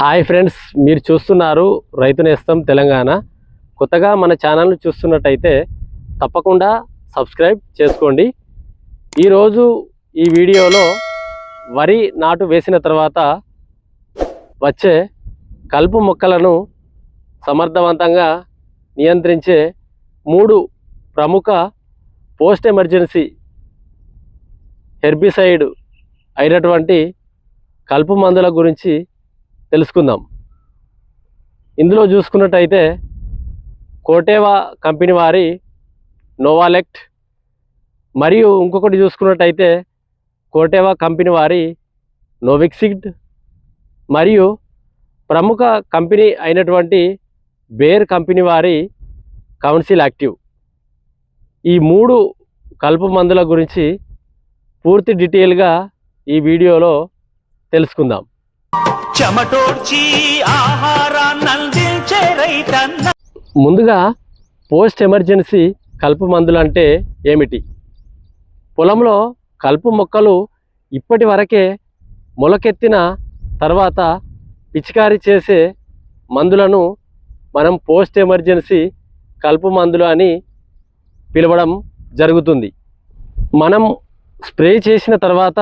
Hi friends, మీరు చూస్తున్నారు రైతు నేస్తం తెలంగాణ. కొత్తగా మన ఛానల్ను చూస్తున్నట్టయితే తప్పకుండా సబ్స్క్రైబ్ చేసుకోండి. ఈరోజు ఈ వీడియోలో వరి నాటు వేసిన తర్వాత వచ్చే కలుపు మొక్కలను సమర్థవంతంగా నియంత్రించే 3 ప్రముఖ పోస్ట్ ఎమర్జెన్సీ హెర్బిసైడ్ అయినటువంటి కలుపు మందుల గురించి తెలుసుకుందాం. ఇందులో చూసుకున్నట్టయితే కోటేవా కంపెనీ వారి నోవాలెక్ట్, మరియు ఇంకొకటి చూసుకున్నట్టయితే కోటేవా కంపెనీ వారి నోవిక్సిడ్, మరియు ప్రముఖ కంపెనీ అయినటువంటి బేర్ కంపెనీ వారి కౌన్సిల్ యాక్టివ్. ఈ 3 కలుపు మందుల గురించి పూర్తి డీటెయిల్గా ఈ వీడియోలో తెలుసుకుందాం. ముందుగా పోస్ట్ ఎమర్జెన్సీ కలుపు మందులు అంటే ఏమిటి? పొలంలో కలుపు మొక్కలు ఇప్పటి వరకే మొలకెత్తిన తర్వాత పిచికారీ చేసే మందులను మనం పోస్ట్ ఎమర్జెన్సీ కలుపు మందులు అని పిలవడం జరుగుతుంది. మనం స్ప్రే చేసిన తర్వాత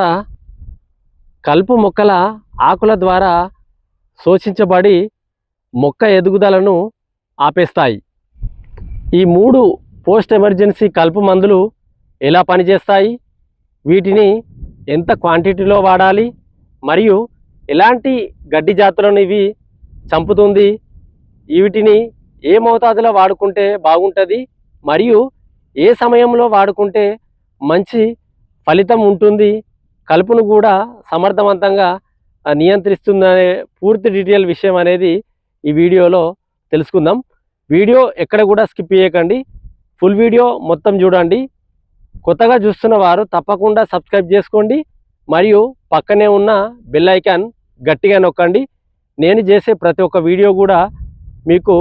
కలుపు మొక్కల ఆకుల ద్వారా శోషించబడి మొక్క ఎదుగుదలను ఆపేస్తాయి. ఈ 3 పోస్ట్ ఎమర్జెన్సీ కలుపు మందులు ఎలా పనిచేస్తాయి, వీటిని ఎంత క్వాంటిటీలో వాడాలి, మరియు ఎలాంటి గడ్డి జాతులను ఇవి చంపుతుంది, వీటిని ఏ మోతాదులో వాడుకుంటే బాగుంటుంది, మరియు ఏ సమయంలో వాడుకుంటే మంచి ఫలితం ఉంటుంది, కలుపును కూడా సమర్థవంతంగా నియంత్రిస్తుందనే పూర్తి డీటెయిల్ విషయం అనేది ఈ వీడియోలో తెలుసుకుందాం. వీడియో ఎక్కడ కూడా స్కిప్ చేయకండి, ఫుల్ వీడియో మొత్తం చూడండి. కొత్తగా చూస్తున్న వారు తప్పకుండా సబ్స్క్రైబ్ చేసుకోండి, మరియు పక్కనే ఉన్న బెల్ ఐకాన్ గట్టిగా నొక్కండి. నేను చేసే ప్రతి ఒక్క వీడియో కూడా మీకు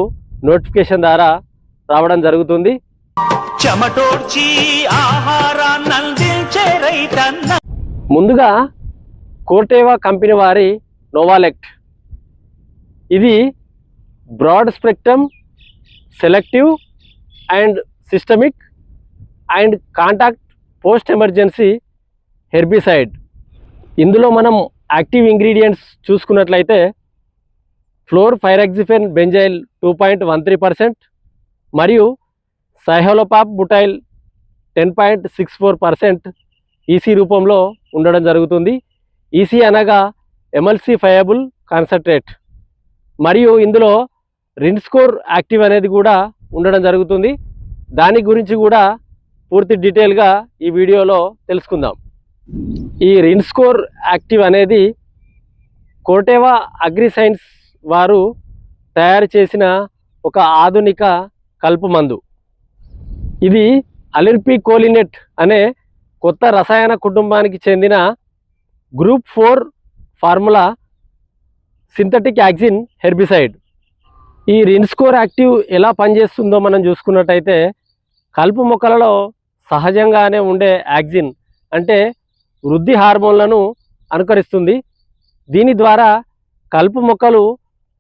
నోటిఫికేషన్ ద్వారా రావడం జరుగుతుంది. ముందుగా కోటేవా కంపెనీ వారి నోవాలెక్ట్. ఇది broad spectrum selective and systemic and contact post emergency herbicide. ఇందులో మనం యాక్టివ్ ఇంగ్రీడియంట్స్ చూసుకున్నట్లయితే ఫ్లోర్పైరాక్సిఫెన్ బెంజైల్ 2.13%, మరియు సైహోలోపాప్ బుటైల్ 10.64% ఈసీ రూపంలో ఉండడం జరుగుతుంది. ఈసీ అనగా ఎమల్సిఫయబుల్ కాన్సన్ట్రేట్. మరియు ఇందులో రిన్స్కోర్ యాక్టివ్ అనేది కూడా ఉండడం జరుగుతుంది. దాని గురించి కూడా పూర్తి డీటెయిల్గా ఈ వీడియోలో తెలుసుకుందాం. ఈ రిన్స్కోర్ యాక్టివ్ అనేది కోటేవా అగ్రిసైన్స్ వారు తయారు చేసిన ఒక ఆధునిక కలుపు మందు. ఇది అలిర్పికోలినెట్ అనే కొత్త రసాయన కుటుంబానికి చెందిన గ్రూప్ 4 ఫార్ములా సింథటిక్ యాక్సిన్ హెర్బిసైడ్. ఈ రిన్స్కోర్ యాక్టివ్ ఎలా పనిచేస్తుందో మనం చూసుకున్నట్టయితే కలుపు మొక్కలలో సహజంగానే ఉండే యాక్సిన్ అంటే వృద్ధి హార్మోన్లను అనుకరిస్తుంది. దీని ద్వారా కలుపు మొక్కలు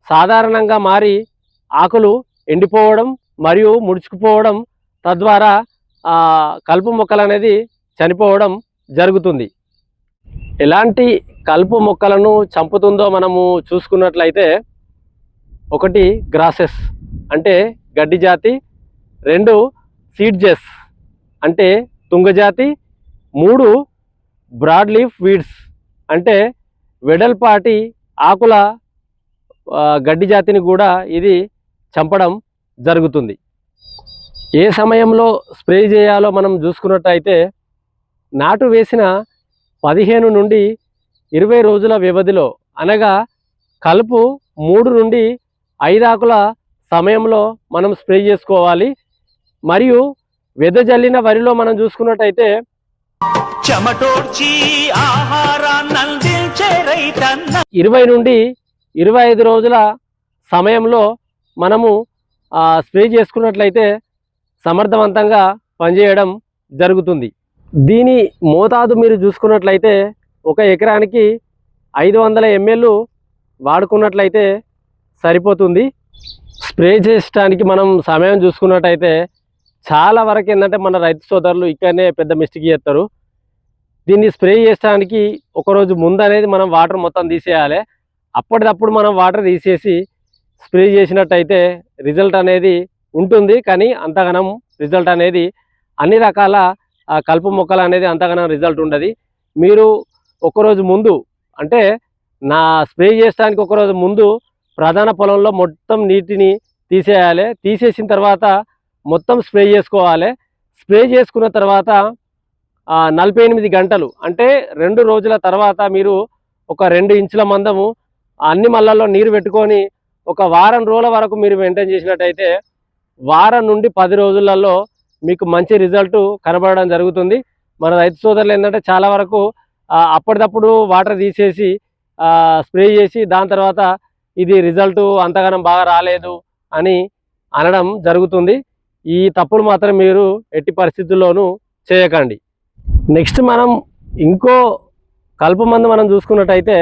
సాధారణంగా మారి ఆకులు ఎండిపోవడం మరియు ముడుచుకుపోవడం, తద్వారా కలుపు మొక్కలు అనేది చనిపోవడం జరుగుతుంది. ఎలాంటి కలుపు మొక్కలను చంపుతుందో మనము చూసుకున్నట్లయితే 1 గ్రాసెస్ అంటే గడ్డి జాతి, 2 సీడ్జెస్ అంటే తుంగజాతి, 3 బ్రాడ్ లీఫ్ వీడ్స్ అంటే వెడల్పాటి ఆకుల గడ్డి జాతిని కూడా ఇది చంపడం జరుగుతుంది. ఏ సమయంలో స్ప్రే చేయాలో మనం చూసుకున్నట్టయితే నాటు వేసిన 15 నుండి 20 రోజుల వ్యవధిలో, అనగా కలుపు 3 నుండి 5 ఆకుల సమయంలో మనం స్ప్రే చేసుకోవాలి. మరియు వెదజల్లిన వరిలో మనం చూసుకున్నట్టయితే 20 నుండి 25 రోజుల సమయంలో మనము స్ప్రే చేసుకున్నట్లయితే సమర్థవంతంగా పనిచేయడం జరుగుతుంది. దీని మోతాదు మీరు చూసుకున్నట్లయితే 1 ఎకరానికి 500 ml వాడుకున్నట్లయితే సరిపోతుంది. స్ప్రే చేసడానికి మనం సమయం చూసుకున్నట్టయితే చాలా వరకు ఏంటంటే మన రైతు సోదరులు ఇక్కడనే పెద్ద మిస్టేక్ చేస్తారు. దీన్ని స్ప్రే చేయడానికి ఒకరోజు ముందు అనేది మనం వాటర్ మొత్తం తీసేయాలి. అప్పటిదప్పుడు మనం వాటర్ తీసేసి స్ప్రే చేసినట్టయితే రిజల్ట్ అనేది ఉంటుంది. కానీ అంతగానం రిజల్ట్ అనేది అన్ని రకాల కలుపు మొక్కలు అనేది అంతగానం రిజల్ట్ ఉండదు. మీరు ఒకరోజు ముందు అంటే నా స్ప్రే చేయడానికి ఒకరోజు ముందు ప్రధాన పొలంలో మొత్తం నీటిని తీసేయాలి. తీసేసిన తర్వాత మొత్తం స్ప్రే చేసుకోవాలి. స్ప్రే చేసుకున్న తర్వాత 48 గంటలు అంటే 2 రోజుల తర్వాత మీరు ఒక 2 ఇంచుల మందము అన్ని మళ్ళల్లో నీరు పెట్టుకొని ఒక వారం రోజుల వరకు మీరు మెయింటైన్ చేసినట్టయితే వారం నుండి 10 రోజులలో మీకు మంచి రిజల్ట్ కనబడడం జరుగుతుంది. మన రైతు సోదరులు ఏంటంటే చాలా వరకు అప్పటిదప్పుడు వాటర్ తీసేసి స్ప్రే చేసి దాని తర్వాత ఇది రిజల్ట్ అంతగానం బాగా రాలేదు అని అనడం జరుగుతుంది. ఈ తప్పులు మాత్రం మీరు ఎట్టి పరిస్థితుల్లోనూ చేయకండి. నెక్స్ట్ మనం ఇంకో కలుపు మందు మనం చూసుకున్నట్టయితే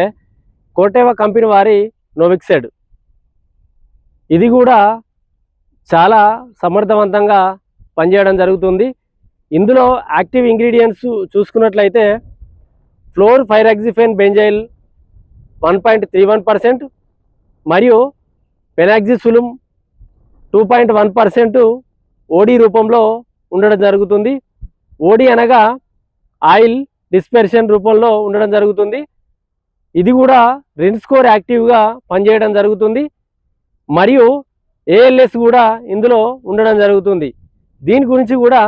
కోటేవా కంపెనీ వారి నోవిక్సెడ్. ఇది కూడా చాలా సమర్థవంతంగా పనిచేయడం జరుగుతుంది. ఇందులో యాక్టివ్ ఇంగ్రీడియంట్స్ చూసుకున్నట్లయితే ఫ్లోర్ ఫైరాక్సిఫెన్ బెంజైల్ 1.31% మరియు పెనాక్సిసులుమ్ 2.1% ఓడి రూపంలో ఉండడం జరుగుతుంది. ఓడి అనగా ఆయిల్ డిస్పెర్షన్ రూపంలో ఉండడం జరుగుతుంది. ఇది కూడా రిన్స్కోర్ యాక్టివ్గా పనిచేయడం జరుగుతుంది. మరియు ఏఎల్ఎస్ కూడా ఇందులో ఉండడం జరుగుతుంది. దీని గురించి కూడా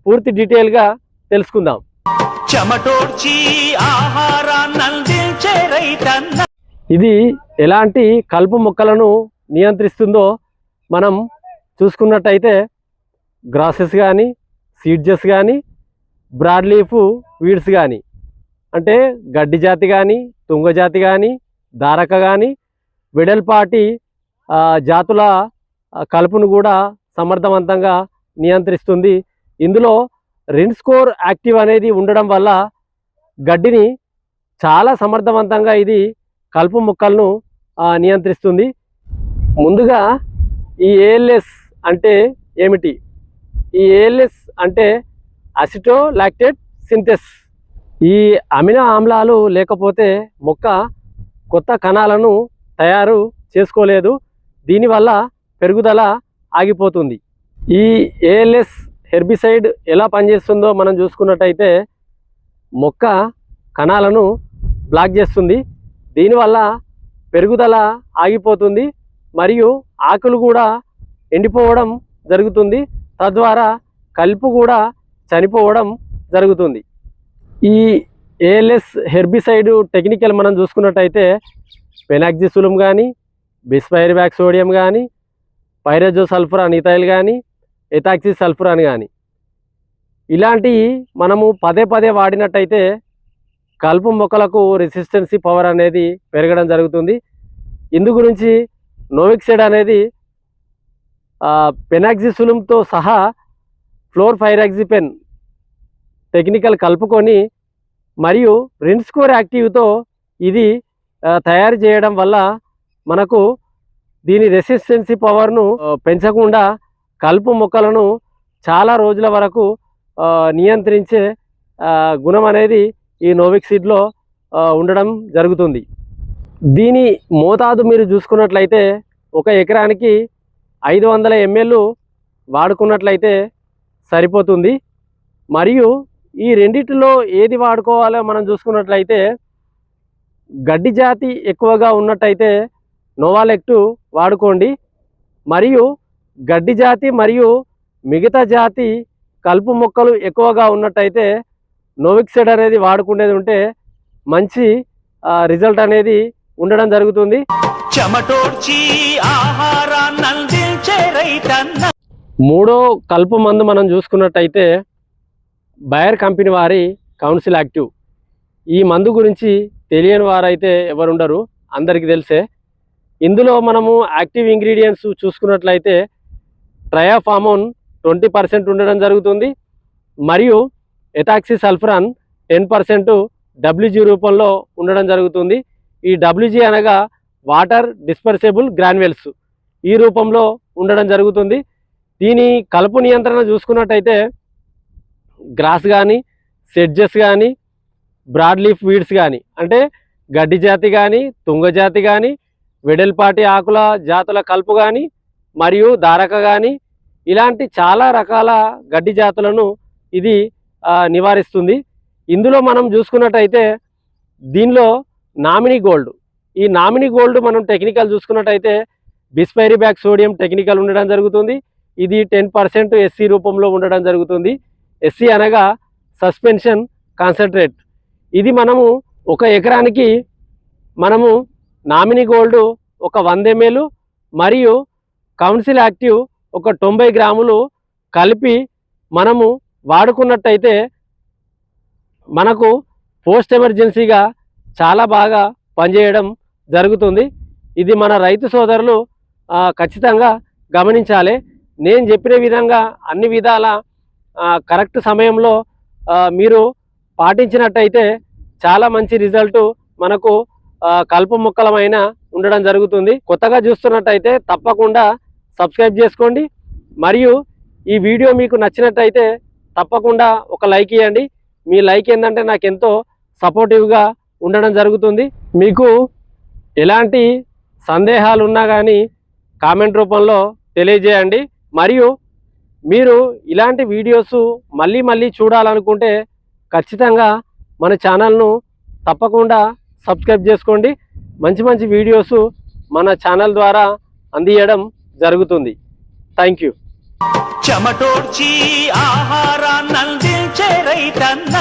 పూర్తి డీటెయిల్గా తెలుసుకుందాం. ఇది ఎలాంటి కలుపు మొక్కలను నియంత్రిస్తుందో మనం చూసుకున్నట్టయితే గ్రాసెస్ కానీ, సీడ్జెస్ కానీ, బ్రాడ్ లీఫ్ వీడ్స్ కానీ అంటే గడ్డి జాతి కానీ, తుంగ జాతి కానీ, దారక కానీ, వెడల్పాటి జాతుల కలుపును కూడా సమర్థవంతంగా నియంత్రిస్తుంది. ఇందులో రిన్స్కోర్ యాక్టివ్ అనేది ఉండడం వల్ల గడ్డిని చాలా సమర్థవంతంగా ఇది కలుపు మొక్కలను నియంత్రిస్తుంది. ముందుగా ఈ ఏఎల్ఎస్ అంటే ఏమిటి? ఈ ఏఎల్ఎస్ అంటే అసిటోలాక్టేట్ సింథెస్. ఈ అమినో ఆమ్లాలు లేకపోతే మొక్క కొత్త కణాలను తయారు చేసుకోలేదు. దీనివల్ల పెరుగుదల ఆగిపోతుంది. ఈ ఏఎల్ఎస్ హెర్బిసైడ్ ఎలా పనిచేస్తుందో మనం చూసుకున్నట్టయితే మొక్క కణాలను బ్లాక్ చేస్తుంది. దీనివల్ల పెరుగుదల ఆగిపోతుంది మరియు ఆకులు కూడా ఎండిపోవడం జరుగుతుంది. తద్వారా కలుపు కూడా చనిపోవడం జరుగుతుంది. ఈ ఏఎల్ఎస్ హెర్బిసైడ్ టెక్నికల్ మనం చూసుకున్నట్టయితే పెనాక్సిసులుమ్ కానీ, బిస్పైరివాక్ సోడియం కానీ, పైరజోసల్ఫరాన్ ఇథైల్ కానీ, ఎథాక్సి సల్ఫరాన్ కానీ ఇలాంటి మనము పదే పదే వాడినట్టయితే కలుపు మొక్కలకు రెసిస్టెన్సీ పవర్ అనేది పెరగడం జరుగుతుంది. ఇందు గురించి నోవిక్సెడ్ అనేది పెనాక్సిసులుమ్తో సహా ఫ్లోర్ ఫైరాక్సిఫెన్ టెక్నికల్ కలుపుకొని మరియు రిన్స్కోర్ యాక్టివ్తో ఇది తయారు చేయడం వల్ల మనకు దీని రెసిస్టెన్సీ పవర్ను పెంచకుండా కలుపు మొక్కలను చాలా రోజుల వరకు నియంత్రించే గుణం అనేది ఈ నోవిక్సీడ్లో ఉండడం జరుగుతుంది. దీని మోతాదు మీరు చూసుకున్నట్లయితే 1 ఎకరానికి 500 ml వాడుకున్నట్లయితే సరిపోతుంది. మరియు ఈ రెండిటిలో ఏది వాడుకోవాలో మనం చూసుకున్నట్లయితే గడ్డి జాతి ఎక్కువగా ఉన్నట్టయితే నోవాలెక్టు వాడుకోండి. మరియు గడ్డి జాతి మరియు మిగతా జాతి కలుపు మొక్కలు ఎక్కువగా ఉన్నట్టయితే నోవిక్సెడ్ అనేది వాడుకునేది ఉంటే మంచి రిజల్ట్ అనేది ఉండడం జరుగుతుంది. మూడో కలుపు మందు మనం చూసుకున్నట్టయితే బయర్ కంపెనీ వారి కౌన్సిల్ యాక్టివ్. ఈ మందు గురించి తెలియని వారైతే ఎవరుండరు, అందరికీ తెలిసే. ఇందులో మనము యాక్టివ్ ఇంగ్రీడియంట్స్ చూసుకున్నట్లయితే ట్రయాఫామోన్ 20% ఉండడం జరుగుతుంది. మరియు ఎథాక్సి సల్ఫరాన్ 10% WG రూపంలో ఉండడం జరుగుతుంది. ఈ WG అనగా వాటర్ డిస్పర్సిబుల్ గ్రాన్యువల్స్ ఈ రూపంలో ఉండడం జరుగుతుంది. దీని కలుపు నియంత్రణ చూసుకున్నట్టయితే గ్రాస్ కానీ, సెడ్జెస్ కానీ, బ్రాడ్ లీఫ్ వీడ్స్ కానీ అంటే గడ్డి జాతి కానీ, తుంగ జాతి కానీ, వెడల్పాటి ఆకుల జాతుల కలుపు కానీ, మరియు దారక కానీ, ఇలాంటి చాలా రకాల గడ్డి జాతులను ఇది నివారిస్తుంది. ఇందులో మనం చూసుకున్నట్టయితే దీనిలో నామినీ గోల్డ్, ఈ నామినీ గోల్డ్ మనం టెక్నికల్ చూసుకున్నట్టయితే బిస్పైరిబ్యాక్ సోడియం టెక్నికల్ ఉండడం జరుగుతుంది. ఇది 10% ఎస్సీ రూపంలో ఉండడం జరుగుతుంది. ఎస్సీ అనగా సస్పెన్షన్ కాన్సన్ట్రేట్. ఇది మనము ఒక ఎకరానికి మనము నామినీ గోల్డ్ ఒక 100 ml మరియు కౌన్సిల్ యాక్టివ్ ఒక 90 గ్రాములు కలిపి మనము వాడుకున్నట్టయితే మనకు పోస్ట్ ఎమర్జెన్సీగా చాలా బాగా పనిచేయడం జరుగుతుంది. ఇది మన రైతు సోదరులు ఖచ్చితంగా గమనించాలి. నేను చెప్పిన విధంగా అన్ని విధాల కరెక్ట్ సమయంలో మీరు పాటించినట్టయితే చాలా మంచి రిజల్ట్ మనకు కలుపు మొక్కలమైన ఉండడం జరుగుతుంది. కొత్తగా చూస్తున్నట్టయితే తప్పకుండా సబ్స్క్రైబ్ చేసుకోండి. మరియు ఈ వీడియో మీకు నచ్చినట్టయితే తప్పకుండా ఒక లైక్ ఇవ్వండి. మీ లైక్ ఏంటంటే నాకు ఎంతో సపోర్టివ్గా ఉండడం జరుగుతుంది. మీకు ఎలాంటి సందేహాలు ఉన్నా కానీ కామెంట్ రూపంలో తెలియజేయండి. మరియు మీరు ఇలాంటి వీడియోస్ మళ్ళీ మళ్ళీ చూడాలనుకుంటే ఖచ్చితంగా మన ఛానల్ను తప్పకుండా సబ్స్క్రైబ్ చేసుకోండి. మంచి మంచి వీడియోస్ మన ఛానల్ ద్వారా అందించడం జరుగుతుంది. Thank you. చెమటోడ్చి ఆహారాన్ని అందించే రైతన్న